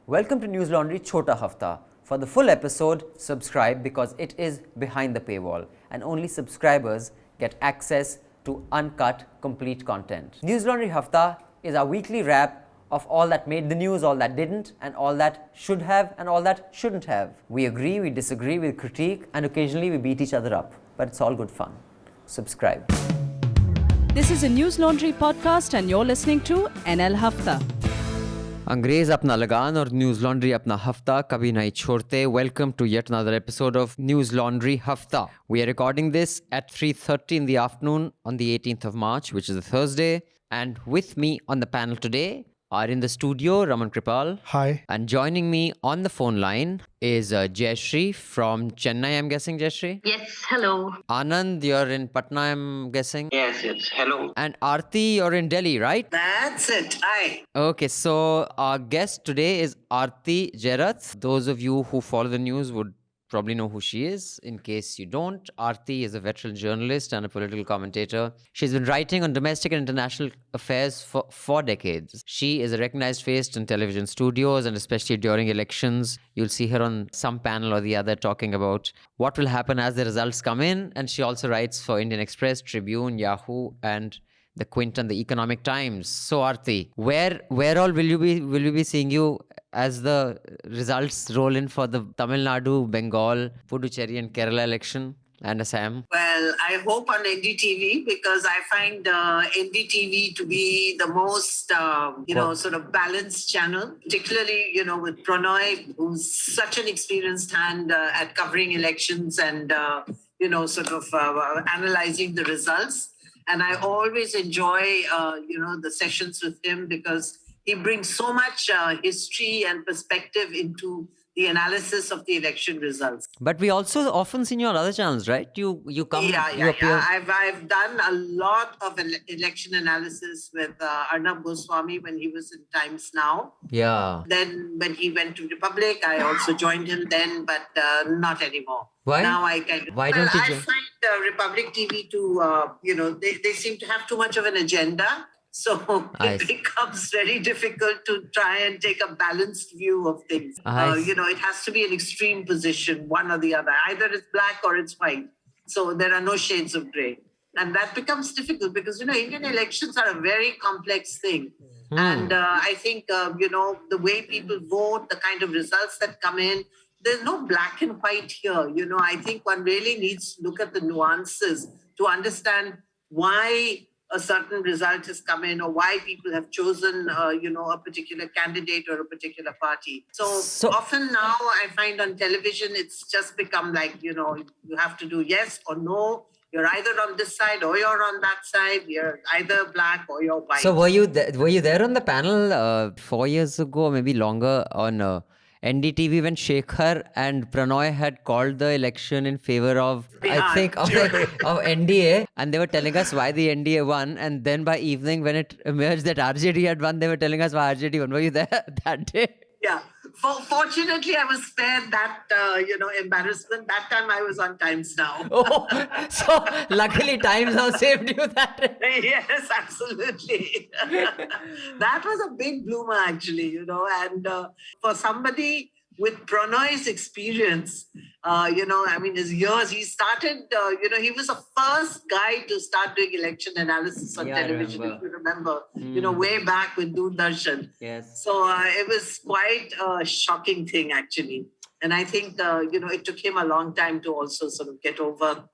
Welcome to News Laundry Chota Hafta. For the full episode, subscribe because it is behind the paywall and only subscribers get access to uncut, complete content. News Laundry Hafta is our weekly wrap of all that made the news, all that didn't, and all that should have and all that shouldn't have. We agree, we disagree, we critique, and occasionally we beat each other up. But it's all good fun. Subscribe. This is a News Laundry podcast and you're listening to NL Hafta. अंग्रेज अपना लगान और news laundry अपना हफ्ता कभी नहीं छोड़ते. Welcome to yet another episode of News Laundry Hafta. We are recording this at 3:30 in the afternoon on the 18th of March, which is a Thursday. And with me on the panel today are in the studio Raman Kripal. Hi. And joining me on the phone line is Jayashree from Chennai, I'm guessing, Jayashree? Yes, hello. Anand, you're in Patna, I'm guessing? Yes, hello. And Aarti, you're in Delhi, right? That's it. Hi. Okay, so our guest today is Aarti Jerath. Those of you who follow the news would probably know who she is. In case you don't, Aarti is a veteran journalist and a political commentator. She's been writing on domestic and international affairs for 4 decades. She is a recognized face in television studios, and especially during elections, you'll see her on some panel or the other talking about what will happen as the results come in. And she also writes for Indian Express, Tribune, Yahoo, and the Quint and the Economic Times. So Aarti, where all will we be seeing you as the results roll in for the Tamil Nadu, Bengal, Puducherry and Kerala election and Assam? Well, I hope on NDTV because I find NDTV to be the most, sort of balanced channel, particularly, with Pranoy, who's such an experienced hand at covering elections and, analyzing the results. And I always enjoy, the sessions with him because he brings so much history and perspective into the analysis of the election results. But we also often see you on other channels, right? You come, you appear. I've done a lot of election analysis with Arnab Goswami when he was in Times Now. Yeah. Then when he went to Republic, I also joined him then, but not anymore. Why? Now I kind of. Why don't you I join? find Republic TV to, they seem to have too much of an agenda. So it becomes very difficult to try and take a balanced view of things. It has to be an extreme position, one or the other. Either it's black or it's white. So there are no shades of gray. And that becomes difficult because, Indian elections are a very complex thing. And I think, the way people vote, the kind of results that come in, there's no black and white here. I think one really needs to look at the nuances to understand why a certain result has come in or why people have chosen, a particular candidate or a particular party. So often now I find on television, it's just become like, you have to do yes or no. You're either on this side or you're on that side. You're either black or you're white. So were you there on the panel 4 years ago or maybe longer on NDTV when Shekhar and Pranoy had called the election in favor of, I think, of NDA, and they were telling us why the NDA won, and then by evening when it emerged that RJD had won, they were telling us why RJD won. Were you there that day? Yeah. Fortunately, I was spared that, embarrassment. That time I was on Times Now. Oh, so luckily Times Now saved you that day. Yes, absolutely. That was a big bloomer, actually, and for somebody with Pranoy's experience, his years, he started, he was the first guy to start doing election analysis on television, if you remember, way back with Doordarshan. Yes. So it was quite a shocking thing, actually. And I think, it took him a long time to also sort of get over,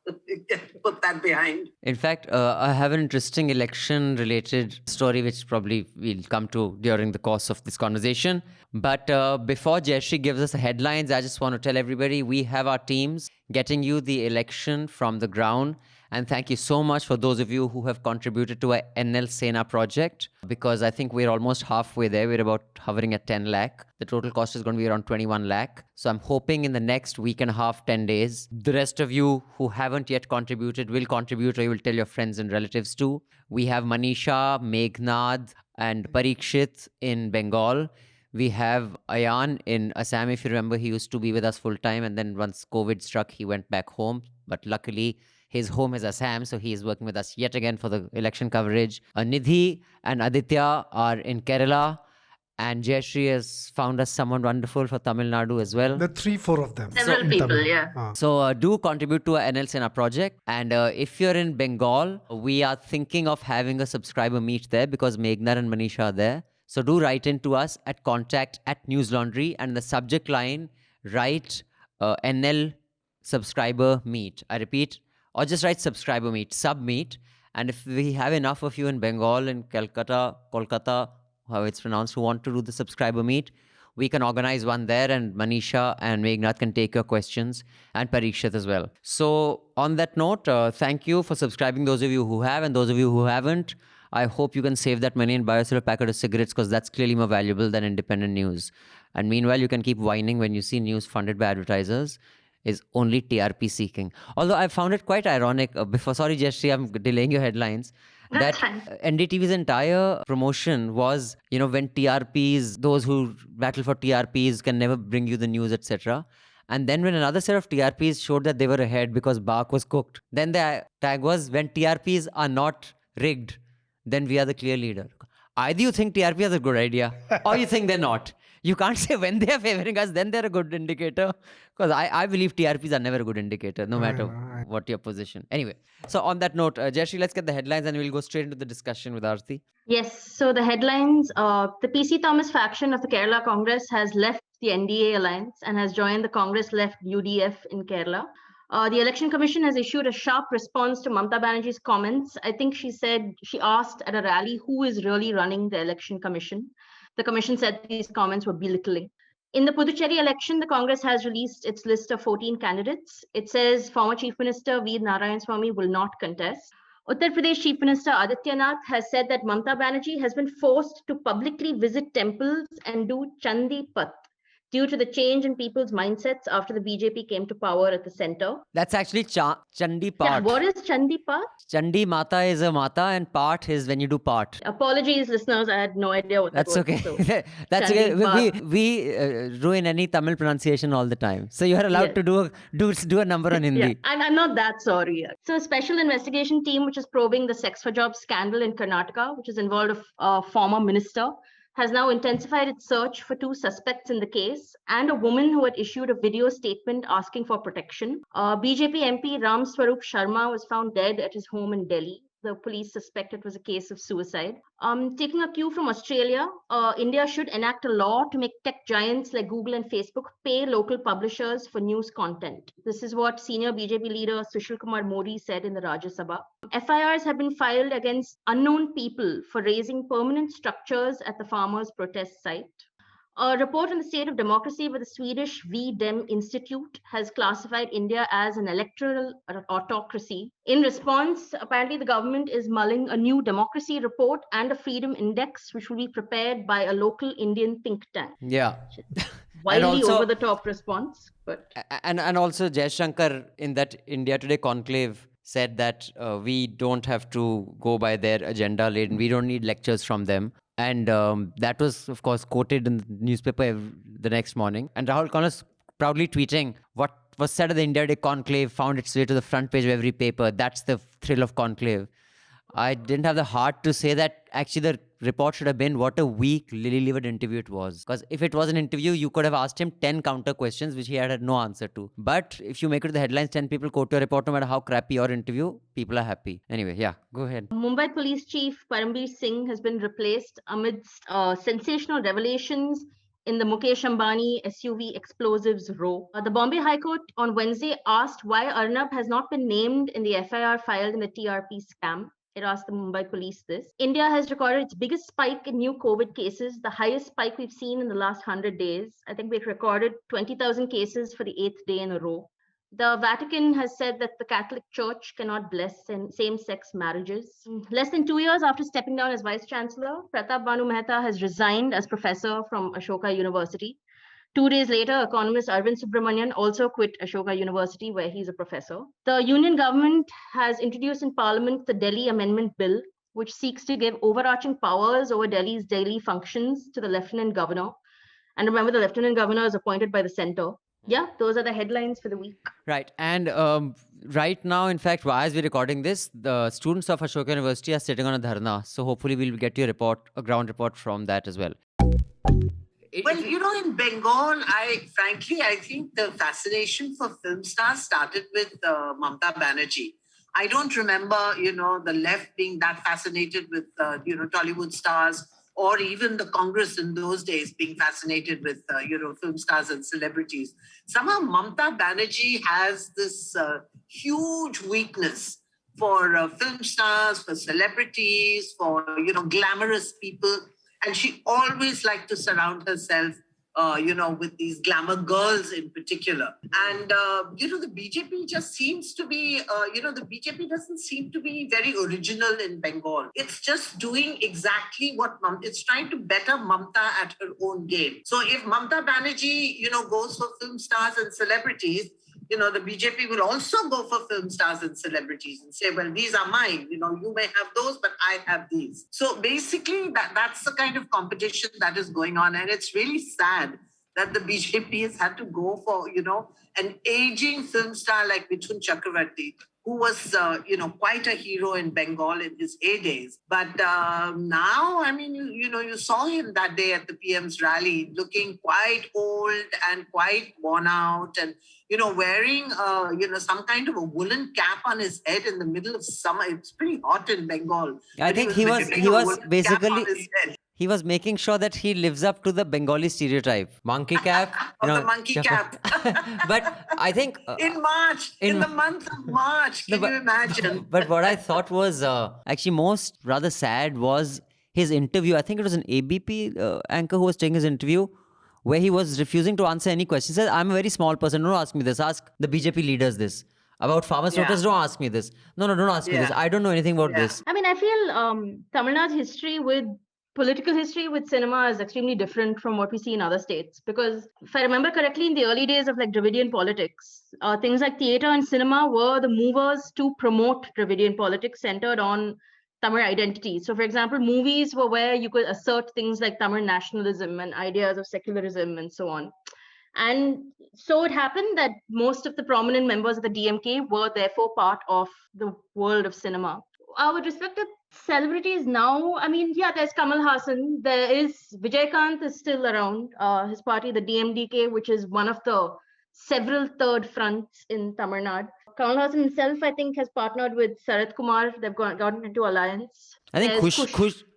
put that behind. In fact, I have an interesting election-related story which probably we'll come to during the course of this conversation. But before Jayashree gives us the headlines, I just want to tell everybody we have our teams getting you the election from the ground. And thank you so much for those of you who have contributed to our NL Sena project, because I think we're almost halfway there. We're about hovering at 10 lakh. The total cost is going to be around 21 lakh. So I'm hoping in the next week and a half, 10 days, the rest of you who haven't yet contributed will contribute, or you will tell your friends and relatives too. We have Manisha, Meghnad and Parikshit in Bengal. We have Ayan in Assam. If you remember, he used to be with us full time, and then once COVID struck, he went back home. But luckily, his home is Assam, so he is working with us yet again for the election coverage. Nidhi and Aditya are in Kerala. And Jayashree has found us someone wonderful for Tamil Nadu as well. The 3-4 of them. Several in people, Tamil. yeah. So do contribute to our NL Sena project. And if you're in Bengal, we are thinking of having a subscriber meet there because Meghna and Manisha are there. So do write in to us at contact@News Laundry, and the subject line, write NL subscriber meet. I repeat, or just write subscriber meet, sub meet. And if we have enough of you in Bengal, in Kolkata, how it's pronounced, who want to do the subscriber meet, we can organize one there, and Manisha and Meghnad can take your questions, and Parikshit as well. So on that note, thank you for subscribing, those of you who have, and those of you who haven't. I hope you can save that money and buy yourself a packet of cigarettes, because that's clearly more valuable than independent news. And meanwhile, you can keep whining when you see news funded by advertisers is only TRP seeking. Although I found it quite ironic, sorry Jayashree, I'm delaying your headlines, That's that fine. NDTV's entire promotion was, when TRPs, those who battle for TRPs can never bring you the news, etc. And then when another set of TRPs showed that they were ahead because Bach was cooked, then the tag was, when TRPs are not rigged, then we are the clear leader. Either you think TRP is a good idea or you think they're not. You can't say when they are favoring us, then they're a good indicator. Because I believe TRPs are never a good indicator, no matter what your position. Anyway, so on that note, Jayashree, let's get the headlines and we'll go straight into the discussion with Aarti. Yes, so the headlines, the PC Thomas faction of the Kerala Congress has left the NDA alliance and has joined the Congress-left UDF in Kerala. The Election Commission has issued a sharp response to Mamata Banerjee's comments. I think she asked at a rally who is really running the Election Commission. The commission said these comments were belittling. In the Puducherry election, the Congress has released its list of 14 candidates. It says former Chief Minister Veer Narayanaswamy will not contest. Uttar Pradesh Chief Minister Adityanath has said that Mamata Banerjee has been forced to publicly visit temples and do Chandi Path due to the change in people's mindsets after the BJP came to power at the center. That's actually Chandi Yeah, Path. what is Chandi Path? Chandi Mata is a Mata and Path is when you do Path. Apologies, listeners. I had no idea what That's that was. okay. So, That's Chandi okay. Path. We ruin any Tamil pronunciation all the time. So you're allowed to do a number on Hindi. Yeah, I'm not that sorry. So a special investigation team, which is probing the sex for jobs scandal in Karnataka, which has involved a former minister, has now intensified its search for 2 suspects in the case and a woman who had issued a video statement asking for protection. BJP MP Ram Swarup Sharma was found dead at his home in Delhi. The police suspect it was a case of suicide. Taking a cue from Australia, India should enact a law to make tech giants like Google and Facebook pay local publishers for news content. This is what senior BJP leader Sushil Kumar Modi said in the Rajya Sabha. FIRs have been filed against unknown people for raising permanent structures at the farmers' protest site. A report on the state of democracy by the Swedish V-Dem Institute has classified India as an electoral autocracy. In response, apparently the government is mulling a new democracy report and a freedom index, which will be prepared by a local Indian think tank. Yeah. Wildly over-the-top response. But And also Jaishankar in that India Today conclave said that we don't have to go by their agenda laden. We don't need lectures from them. And that was, of course, quoted in the newspaper the next morning. And Rahul Connors proudly tweeting, what was said at the India Day conclave found its way to the front page of every paper. That's the thrill of conclave. I didn't have the heart to say that actually the report should have been what a weak, lily-livered interview it was. Because if it was an interview, you could have asked him 10 counter questions, which he had no answer to. But if you make it to the headlines, 10 people quote your report, no matter how crappy your interview, people are happy. Anyway, yeah, go ahead. Mumbai Police Chief Parambir Singh has been replaced amidst sensational revelations in the Mukesh Ambani SUV explosives row. The Bombay High Court on Wednesday asked why Arnab has not been named in the FIR filed in the TRP scam. It asked the Mumbai police this. India has recorded its biggest spike in new COVID cases, the highest spike we've seen in the last 100 days. I think we've recorded 20,000 cases for the 8th day in a row. The Vatican has said that the Catholic Church cannot bless same-sex marriages. Less than 2 years after stepping down as Vice Chancellor, Pratap Banu Mehta has resigned as professor from Ashoka University. 2 days later, economist Arvind Subramanian also quit Ashoka University, where he's a professor. The union government has introduced in Parliament the Delhi Amendment Bill, which seeks to give overarching powers over Delhi's daily functions to the Lieutenant Governor. And remember, the Lieutenant Governor is appointed by the centre. Yeah, those are the headlines for the week. Right. And right now, in fact, as we're recording this, the students of Ashoka University are sitting on a dharna. So hopefully we'll get you a ground report from that as well. Well, in Bengal, I think the fascination for film stars started with Mamata Banerjee. I don't remember, the left being that fascinated with, Tollywood stars, or even the Congress in those days being fascinated with, film stars and celebrities. Somehow Mamata Banerjee has this huge weakness for film stars, for celebrities, for, glamorous people. And she always liked to surround herself with these glamour girls in particular. And, the BJP just seems to be, the BJP doesn't seem to be very original in Bengal. It's just doing exactly what it's trying to better Mamta at her own game. So if Mamta Banerjee, goes for film stars and celebrities, the BJP will also go for film stars and celebrities and say, well, these are mine. You may have those, but I have these. So basically, that's the kind of competition that is going on. And it's really sad that the BJP has had to go for, an aging film star like Mithun Chakravarti, who was, quite a hero in Bengal in his heydays. But now, you saw him that day at the PM's rally, looking quite old and quite worn out, and wearing, some kind of a woolen cap on his head in the middle of summer. It's pretty hot in Bengal. I think he was basically. He was making sure that he lives up to the Bengali stereotype. Monkey cap. The monkey cap. But I think... in March, in the month of March, can you imagine? But what I thought was actually most rather sad was his interview. I think it was an ABP anchor who was taking his interview, where he was refusing to answer any questions. He said, I'm a very small person. Don't ask me this. Ask the BJP leaders this. About farmers' workers, don't ask me this. No, don't ask me this. I don't know anything about this. I feel Tamil Nadu's political history with cinema is extremely different from what we see in other states. Because if I remember correctly, in the early days of Dravidian politics, things like theatre and cinema were the movers to promote Dravidian politics centered on Tamil identity. So, for example, movies were where you could assert things like Tamil nationalism and ideas of secularism and so on. And so it happened that most of the prominent members of the DMK were therefore part of the world of cinema. With respect to celebrities now, there's Kamal Haasan. There is Vijaykanth is still around. His party, the DMDK, which is one of the several third fronts in Tamil Nadu. Kamal Haasan himself, I think, has partnered with Sarath Kumar. They've gotten into alliance. I think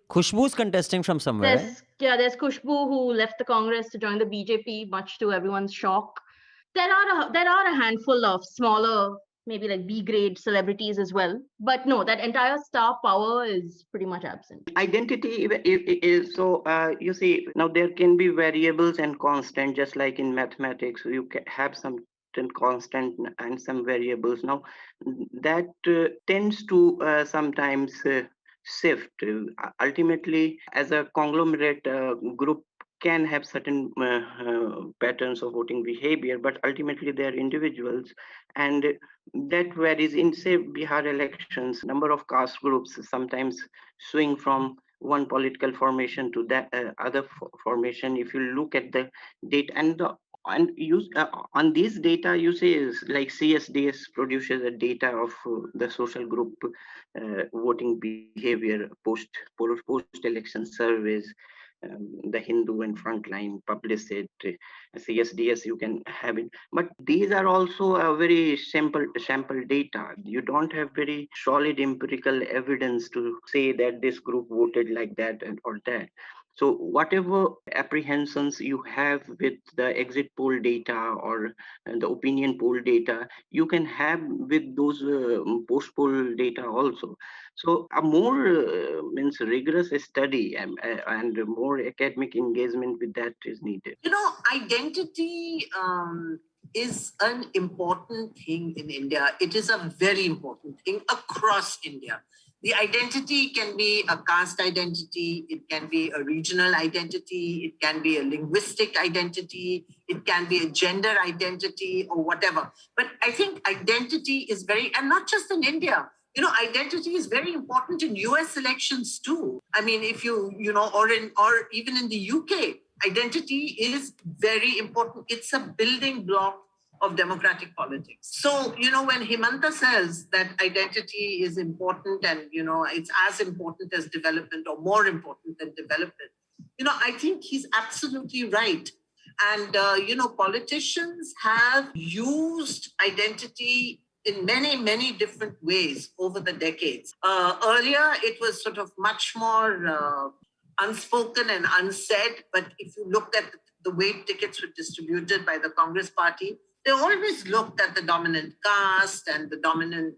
Khushbu's contesting from somewhere. There's Khushbu, who left the Congress to join the BJP, much to everyone's shock. There are a handful of smaller, maybe like B-grade celebrities as well. But no, that entire star power is pretty much absent. Identity is so, you see, now there can be variables and constant, just like in mathematics. You can have some constant and some variables. Now, that tends to sometimes shift. Ultimately, as a conglomerate group can have certain patterns of voting behavior, but ultimately they are individuals, and that varies. In, say, Bihar elections, number of caste groups sometimes swing from one political formation to that other formation. If you look at the data and use on these data, you say is like CSDS produces a data of the social group voting behavior post election surveys. The Hindu and Frontline publish it. CSDS, you can have it, but these are also a very sample data. You don't have very solid empirical evidence to say that this group voted like that or that. So whatever apprehensions you have with the exit poll data or the opinion poll data, you can have with those post-poll data also. So a more rigorous study and more academic engagement with that is needed. Identity is an important thing in India. It is a very important thing across India. The identity can be a caste identity, it can be a regional identity, it can be a linguistic identity, it can be a gender identity or whatever. But I think identity is and not just in India, identity is very important in US elections too. If you or even in the UK, identity is very important. It's a building block of democratic politics. So, when Himanta says that identity is important and, it's as important as development or more important than development, I think he's absolutely right. And, politicians have used identity in many, many different ways over the decades. Earlier, it was sort of much more unspoken and unsaid. But if you looked at the way tickets were distributed by the Congress party, they always looked at the dominant caste and the dominant,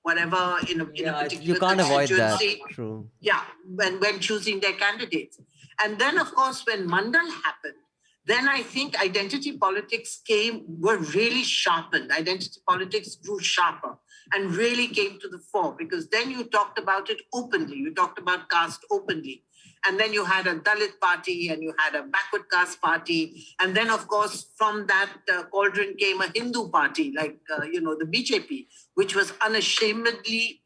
whatever in a particular you can't avoid that. constituency. True. Yeah, when choosing their candidates. And then, of course, when Mandal happened, then I think identity politics were really sharpened. Identity politics grew sharper and really came to the fore, because then you talked about it openly. You talked about caste openly. And then you had a Dalit party and you had a backward caste party. And then, of course, from that cauldron came a Hindu party, like, the BJP, which was unashamedly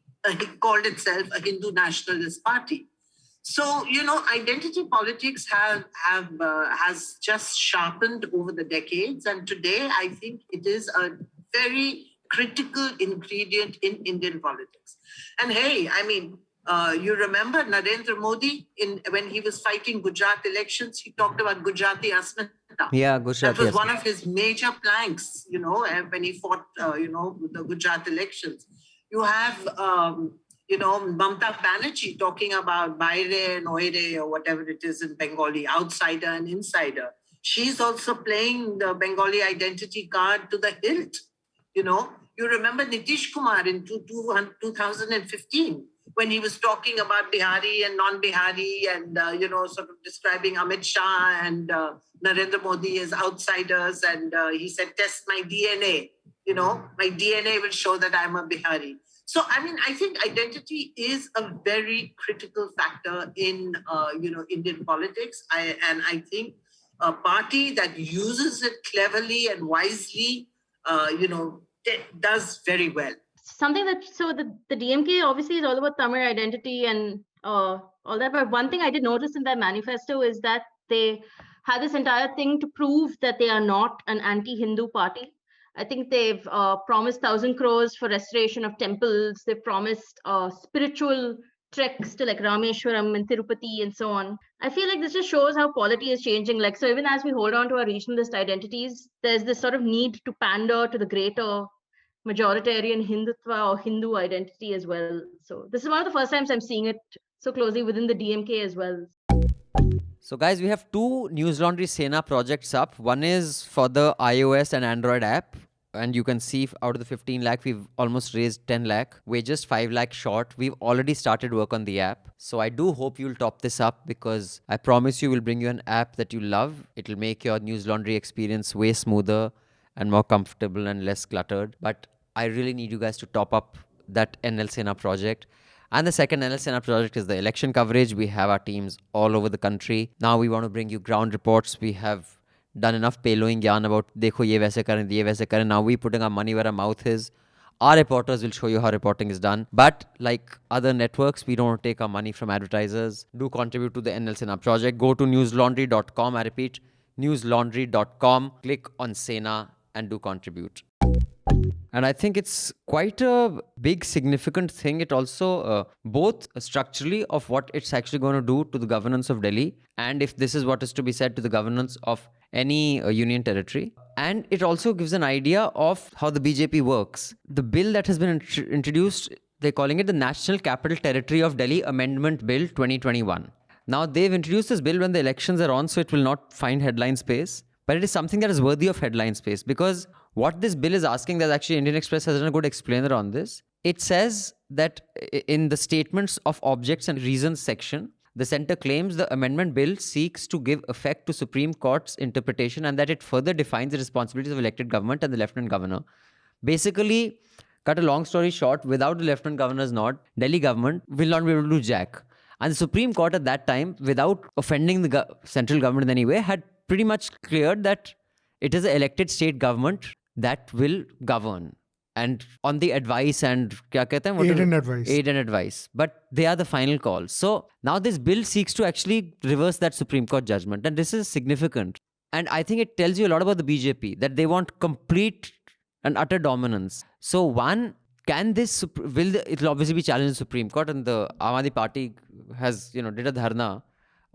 called itself a Hindu nationalist party. So, identity politics has just sharpened over the decades. And today, I think it is a very critical ingredient in Indian politics. And hey, you remember Narendra Modi, when he was fighting Gujarat elections, he talked about Gujarati Asmita. Yeah, Gujarati. That was one of his major planks, when he fought, the Gujarat elections. You have, Mamata Banerjee talking about Baire and Oire, or whatever it is in Bengali, outsider and insider. She's also playing the Bengali identity card to the hilt. You remember Nitish Kumar in 2015, when he was talking about Bihari and non-Bihari and, sort of describing Amit Shah and Narendra Modi as outsiders. And he said, test my DNA. My DNA will show that I'm a Bihari. So, I think identity is a very critical factor in, Indian politics. I think a party that uses it cleverly and wisely, does very well. Something the DMK obviously is all about Tamil identity and all that. But one thing I did notice in their manifesto is that they had this entire thing to prove that they are not an anti-Hindu party. I think they've promised 1,000 crores for restoration of temples. They've promised spiritual treks to like Rameshwaram and Tirupati and so on. I feel like this just shows how polity is changing. Like, so even as we hold on to our regionalist identities, there's this sort of need to pander to the greater majoritarian Hindutva or Hindu identity as well. So this is one of the first times I'm seeing it so closely within the DMK as well. So guys, we have two News Laundry Sena projects up. One is for the iOS and Android app. And you can see out of the 15 lakh, we've almost raised 10 lakh. We're just 5 lakh short. We've already started work on the app. So I do hope you'll top this up, because I promise you we'll bring you an app that you love. It'll make your News Laundry experience way smoother and more comfortable and less cluttered. But I really need you guys to top up that NL Sena project. And the second NL Sena project is the election coverage. We have our teams all over the country. Now we want to bring you ground reports. We have done enough payloading yarn about dekho ye waise karen, ye waise karen. Now we're putting our money where our mouth is. Our reporters will show you how reporting is done. But like other networks, we don't take our money from advertisers. Do contribute to the NL Sena project. Go to newslaundry.com. I repeat, newslaundry.com. Click on Sena and do contribute. And I think it's quite a big, significant thing. It also, both structurally of what it's actually going to do to the governance of Delhi, and if this is what is to be said to the governance of any union territory. And it also gives an idea of how the BJP works. The bill that has been introduced, they're calling it the National Capital Territory of Delhi Amendment Bill 2021. Now, they've introduced this bill when the elections are on, so it will not find headline space. But it is something that is worthy of headline space, because what this bill is asking, that actually Indian Express has done a good explainer on this. It says that in the statements of objects and reasons section, the centre claims the amendment bill seeks to give effect to Supreme Court's interpretation, and that it further defines the responsibilities of elected government and the Lieutenant Governor. Basically, cut a long story short, without the Lieutenant Governor's nod, Delhi government will not be able to do jack. And the Supreme Court at that time, without offending the central government in any way, had pretty much cleared that it is an elected state government that will govern. And on the advice and aid and advice. But they are the final call. So now this bill seeks to actually reverse that Supreme Court judgment. And this is significant. And I think it tells you a lot about the BJP, that they want complete and utter dominance. So one, it'll obviously be challenged in the Supreme Court, and the Aam Aadmi Party has, did a dharna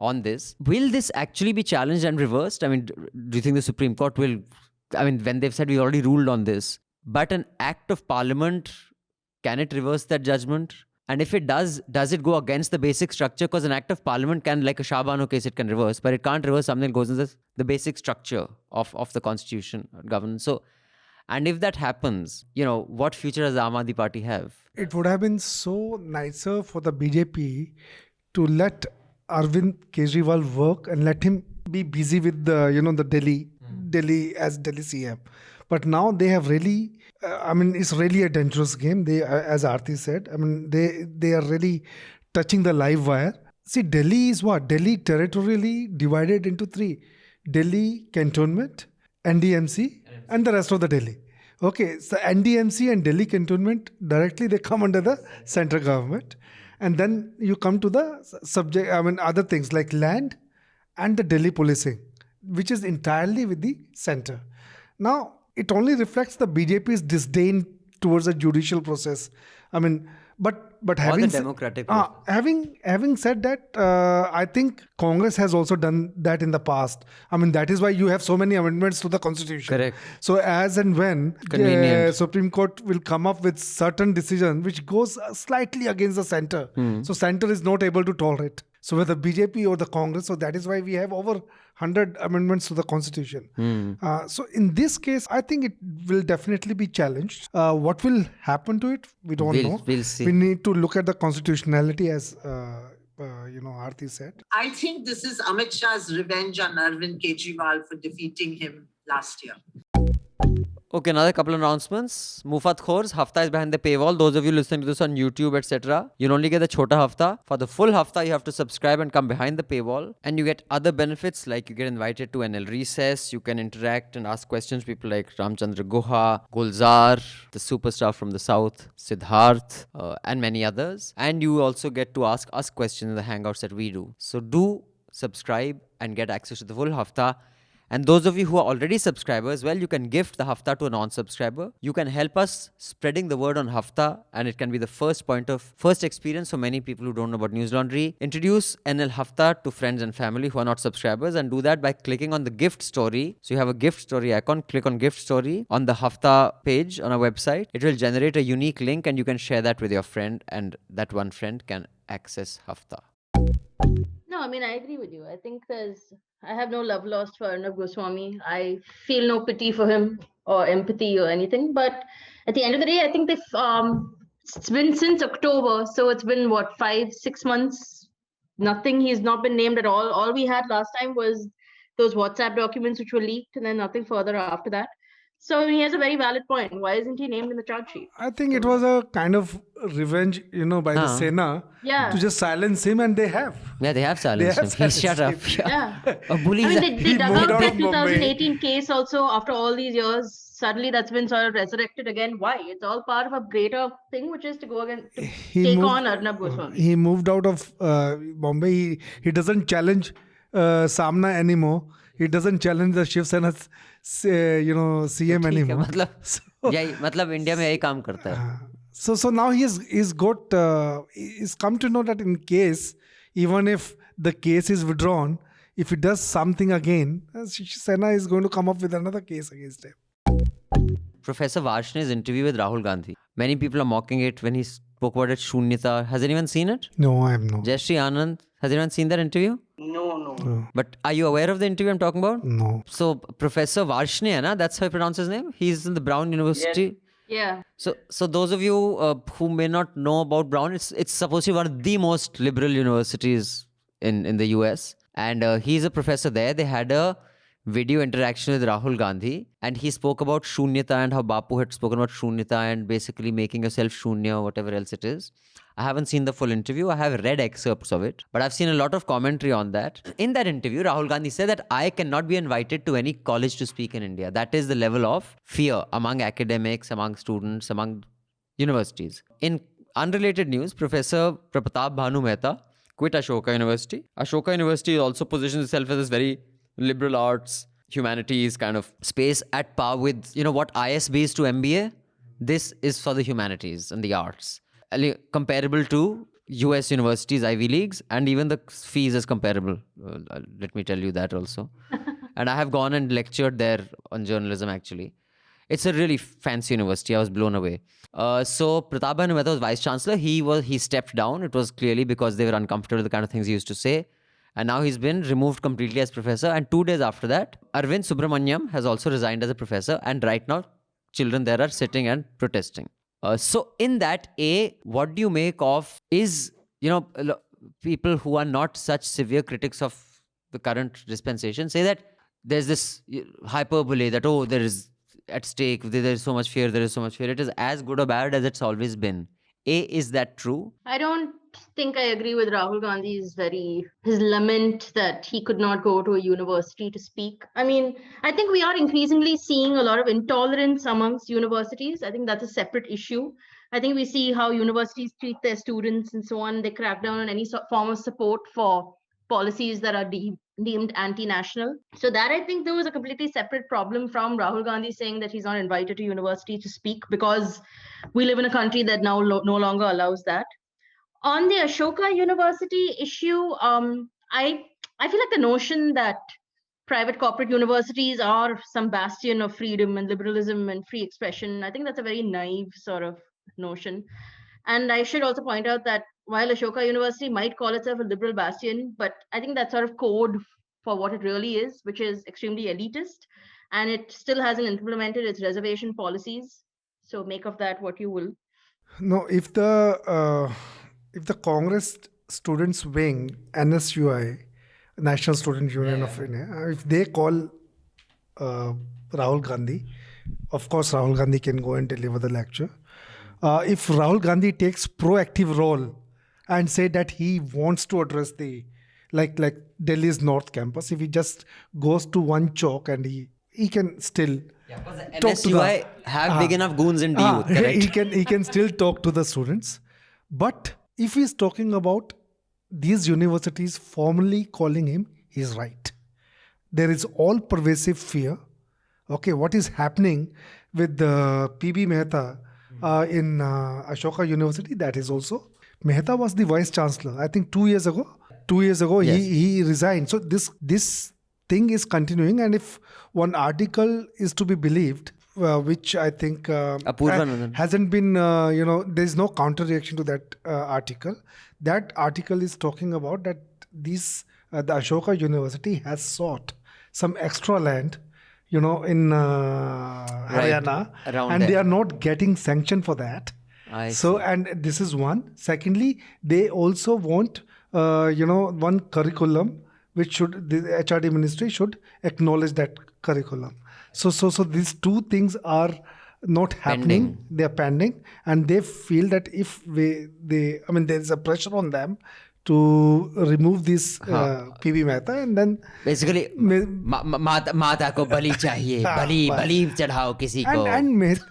on this. Will this actually be challenged and reversed? I mean, do you think the Supreme Court will, I mean, when they've said we already ruled on this, but an act of parliament, can it reverse that judgment? And if it does it go against the basic structure? Because an act of parliament can, like a Shah Bano case, it can reverse, but it can't reverse something that goes in the basic structure of the constitution or governance. So, and if that happens, what future does the Aam Aadmi Party have? It would have been so nicer for the BJP to let Arvind Kejriwal work and let him be busy with the Delhi as Delhi CM. But now they have really, it's really a dangerous game. They, as Aarti said, they are really touching the live wire. See, Delhi is what? Delhi territorially divided into three: Delhi Cantonment, NDMC, and the rest of the Delhi. Okay, so NDMC and Delhi Cantonment directly they come under the central government, and then you come to the other things like land and the Delhi policing, which is entirely with the center. Now, it only reflects the BJP's disdain towards the judicial process. But having the democratic having said that, I think Congress has also done that in the past. That is why you have so many amendments to the constitution. Correct. So as and when Supreme Court will come up with certain decision which goes slightly against the center, so center is not able to tolerate. So whether BJP or the Congress, so that is why we have over 100 amendments to the constitution. So in this case, I think it will definitely be challenged. What will happen to it? We don't know. We'll see. We need to look at the constitutionality, as Aarti said. I think this is Amit Shah's revenge on Arvind Kejriwal for defeating him last year. Okay, another couple of announcements. Mufat Khors, Hafta is behind the paywall. Those of you listening to this on YouTube, etc., you'll only get the Chota Hafta. For the full Hafta, you have to subscribe and come behind the paywall. And you get other benefits, like you get invited to NL Recess. You can interact and ask questions. People like Ramchandra Guha, Gulzar, the superstar from the South, Siddharth, and many others. And you also get to ask us questions in the Hangouts that we do. So do subscribe and get access to the full Hafta. And those of you who are already subscribers, well, you can gift the Hafta to a non-subscriber. You can help us spreading the word on Hafta, and it can be the first experience for many people who don't know about News Laundry. Introduce NL Hafta to friends and family who are not subscribers, and do that by clicking on the gift story. So you have a gift story icon, click on gift story on the Hafta page on our website. It will generate a unique link, and you can share that with your friend, and that one friend can access Hafta. No, I agree with you. I think I have no love lost for Arnab Goswami. I feel no pity for him or empathy or anything. But at the end of the day, I think it's been since October. So it's been, 5-6 months? Nothing. He's not been named at all. All we had last time was those WhatsApp documents which were leaked, and then nothing further after that. So he has a very valid point. Why isn't he named in the charge sheet? I think it was a kind of revenge, by the Sena to just silence him, and they have. Yeah, they have silenced him. Shut up. Yeah. They dug out that 2018 case also after all these years. Suddenly that's been sort of resurrected again. Why? It's all part of a greater thing, which is to go again to take on Arnab Goswami. He moved out of Bombay. He doesn't challenge Samna anymore. He doesn't challenge the Shiv Sena's CM anymore. India में यही काम करता है. So now he's come to know that in case, even if the case is withdrawn, if he does something again, Sena is going to come up with another case against him. Professor Varshney's interview with Rahul Gandhi. Many people are mocking it when he spoke about it, Shunyata. Has anyone seen it? No, I have not. Jayashree Anand, has anyone seen that interview? No. But are you aware of the interview I'm talking about? No. So Professor Varshney, that's how you pronounce his name? He's in the Brown University. Yeah. So those of you who may not know about Brown, it's supposed to be one of the most liberal universities in the US. And he's a professor there. They had a video interaction with Rahul Gandhi, and he spoke about Shunyata and how Bapu had spoken about Shunyata and basically making yourself Shunya or whatever else it is. I haven't seen the full interview. I have read excerpts of it, but I've seen a lot of commentary on that. In that interview, Rahul Gandhi said that I cannot be invited to any college to speak in India. That is the level of fear among academics, among students, among universities. In unrelated news, Professor Pratap Bhanu Mehta quit Ashoka University. Ashoka University also positions itself as this very liberal arts, humanities kind of space at par with, what ISB is to MBA. This is for the humanities and the arts. Comparable to, US universities, Ivy Leagues, and even the fees is comparable. Let me tell you that also. And I have gone and lectured there on journalism actually. It's a really fancy university. I was blown away. So Pratap Bhai Mehta was vice chancellor. He stepped down. It was clearly because they were uncomfortable with the kind of things he used to say. And now he's been removed completely as professor. And 2 days after that, Arvind Subramaniam has also resigned as a professor. And right now, children there are sitting and protesting. So in that, what do you make of people who are not such severe critics of the current dispensation say that there's this hyperbole that, there is at stake, there is so much fear, there is so much fear. It is as good or bad as it's always been. Is that true? I don't think I agree with Rahul Gandhi's his lament that he could not go to a university to speak. I mean, I think we are increasingly seeing a lot of intolerance amongst universities. I think that's a separate issue. I think we see how universities treat their students and so on. They crack down on any form of support for policies that are deemed anti-national. So that I think there was a completely separate problem from Rahul Gandhi saying that he's not invited to university to speak, because we live in a country that now no longer allows that. On the Ashoka University issue, I feel like the notion that private corporate universities are some bastion of freedom and liberalism and free expression, I think that's a very naive sort of notion. And I should also point out that while Ashoka University might call itself a liberal bastion, but I think that's sort of code for what it really is, which is extremely elitist, and it still hasn't implemented its reservation policies. So make of that what you will. No, if the Congress Students Wing, NSUI, National Student Union of India, if they call Rahul Gandhi, of course Rahul Gandhi can go and deliver the lecture. If Rahul Gandhi takes proactive role and say that he wants to address the like Delhi's North Campus, if he just goes to one chowk and he can still talk to NSUI have big enough goons in DU, correct? he can still talk to the students. But if he's talking about these universities formally calling him, he's right. There is all pervasive fear. Okay, what is happening with the PB Mehta in Ashoka University? That is also, Mehta was the vice chancellor. I think 2 years ago. 2 years ago, yes, he resigned. So this thing is continuing, and if one article is to be believed, which I think hasn't been, there is no counter reaction to that article. That article is talking about that the Ashoka University has sought some extra land, in Haryana, and they are not getting sanction for that. And this is one. Secondly, they also want, one curriculum which the HRD ministry should acknowledge that curriculum. So these two things are not happening. They are pending, and they feel that if there is a pressure on them to remove this PB Mehta, and then basically माता को बलि चाहिए, बलि चढ़ाओ किसी को.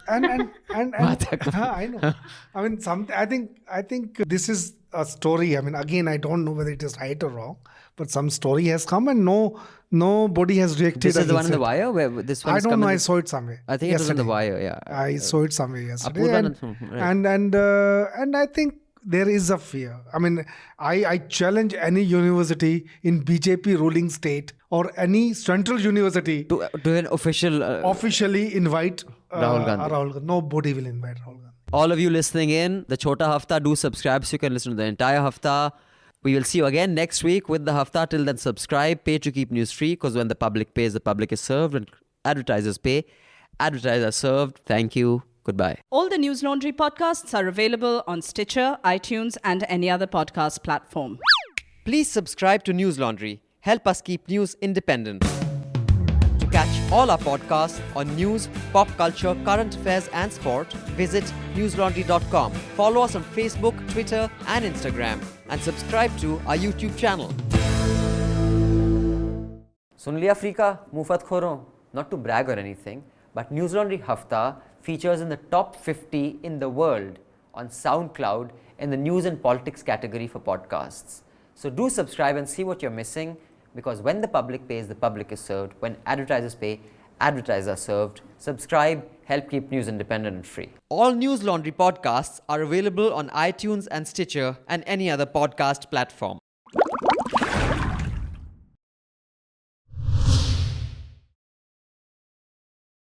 I know. I mean, I think this is a story. I mean, again, I don't know whether it is right or wrong, but some story has come and nobody has reacted. This is the one in the wire where this one. I don't know. I saw it somewhere. I think it was in the wire. Yeah, I saw it somewhere yesterday. And I think there is a fear. I mean, I challenge any university in BJP ruling state or any central university to an officially invite Rahul Gandhi. Rahul Gandhi. Nobody will invite Rahul Gandhi. All of you listening in, the Chota Hafta, do subscribe so you can listen to the entire Hafta. We will see you again next week with the Hafta. Till then, subscribe, pay to keep news free, because when the public pays, the public is served. When advertisers pay, advertisers are served. Thank you. Goodbye. All the News Laundry podcasts are available on Stitcher, iTunes, and any other podcast platform. Please subscribe to News Laundry. Help us keep news independent. To catch all our podcasts on news, pop culture, current affairs, and sport, visit newslaundry.com. Follow us on Facebook, Twitter, and Instagram, and subscribe to our YouTube channel. Sun liya Afrika, mufat khoro. Not to brag or anything, but News Laundry Hafta features in the top 50 in the world on SoundCloud in the news and politics category for podcasts. So do subscribe and see what you're missing, because when the public pays, the public is served. When advertisers pay, advertisers are served. Subscribe, help keep news independent and free. All News Laundry podcasts are available on iTunes and Stitcher and any other podcast platform.